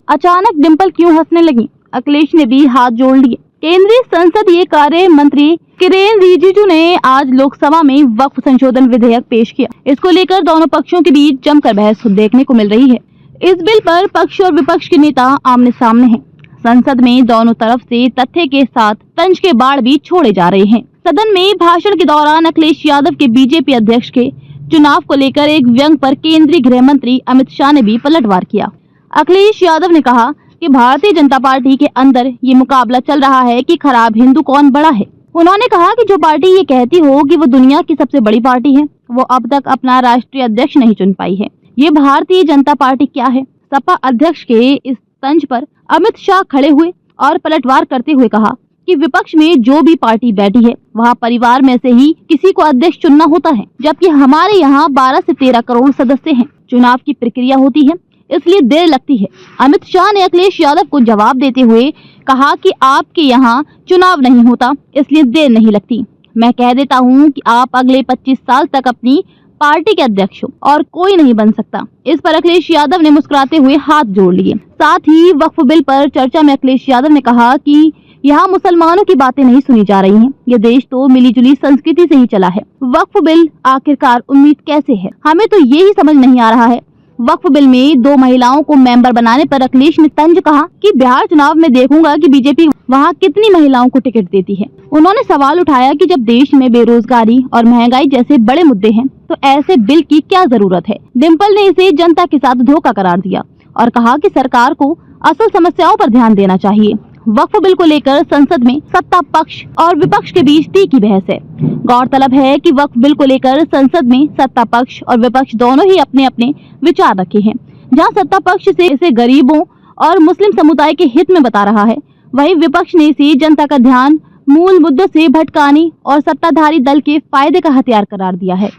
अचानक डिंपल क्यों हंसने लगी? अखिलेश ने भी हाथ जोड़ लिए। केंद्रीय संसदीय कार्य मंत्री किरेन रिजिजू ने आज लोकसभा में वक्फ संशोधन विधेयक पेश किया। इसको लेकर दोनों पक्षों के बीच जमकर बहस देखने को मिल रही है। इस बिल पर पक्ष और विपक्ष के नेता आमने सामने हैं। संसद में दोनों तरफ से तथ्य के साथ तंज के बाढ़ भी छोड़े जा रहे हैं। सदन में भाषण के दौरान अखिलेश यादव के बीजेपी अध्यक्ष के चुनाव को लेकर एक व्यंग पर केंद्रीय गृह मंत्री अमित शाह ने भी पलटवार किया। अखिलेश यादव ने कहा कि भारतीय जनता पार्टी के अंदर ये मुकाबला चल रहा है कि खराब हिंदू कौन बड़ा है। उन्होंने कहा कि जो पार्टी ये कहती हो कि वो दुनिया की सबसे बड़ी पार्टी है, वो अब तक अपना राष्ट्रीय अध्यक्ष नहीं चुन पाई है। ये भारतीय जनता पार्टी क्या है? सपा अध्यक्ष के इस तंज पर अमित शाह खड़े हुए और पलटवार करते हुए कहा कि विपक्ष में जो भी पार्टी बैठी है वहाँ परिवार में से ही किसी को अध्यक्ष चुनना होता है, जबकि हमारे यहाँ 12 से 13 करोड़ सदस्य हैं। चुनाव की प्रक्रिया होती है, इसलिए देर लगती है। अमित शाह ने अखिलेश यादव को जवाब देते हुए कहा कि आपके यहाँ चुनाव नहीं होता, इसलिए देर नहीं लगती। मैं कह देता हूँ कि आप अगले 25 साल तक अपनी पार्टी के अध्यक्ष हो और कोई नहीं बन सकता। इस पर अखिलेश यादव ने मुस्कुराते हुए हाथ जोड़ लिए। साथ ही वक्फ बिल पर चर्चा में अखिलेश यादव ने कहा कि यहाँ मुसलमानों की बातें नहीं सुनी जा रही हैं। ये देश तो मिलीजुली संस्कृति से ही चला है। वक्फ बिल आखिरकार उम्मीद कैसे है? हमें तो ये ही समझ नहीं आ रहा है। वक्फ बिल में 2 महिलाओं को मेंबर बनाने पर अखिलेश ने तंज कहा कि बिहार चुनाव में देखूंगा कि बीजेपी वहां कितनी महिलाओं को टिकट देती है। उन्होंने सवाल उठाया कि जब देश में बेरोजगारी और महंगाई जैसे बड़े मुद्दे हैं तो ऐसे बिल की क्या जरूरत है। डिंपल ने इसे जनता के साथ धोखा करार दिया और कहा कि सरकार को असल समस्याओं पर ध्यान देना चाहिए। वक्फ बिल को लेकर संसद में सत्ता पक्ष और विपक्ष के बीच तीखी बहस है। गौरतलब है कि वक्फ बिल को लेकर संसद में सत्ता पक्ष और विपक्ष दोनों ही अपने अपने विचार रखे हैं। जहां सत्ता पक्ष से इसे गरीबों और मुस्लिम समुदाय के हित में बता रहा है, वहीं विपक्ष ने इसे जनता का ध्यान मूल मुद्दों से भटकाने और सत्ताधारी दल के फायदे का हथियार करार दिया है।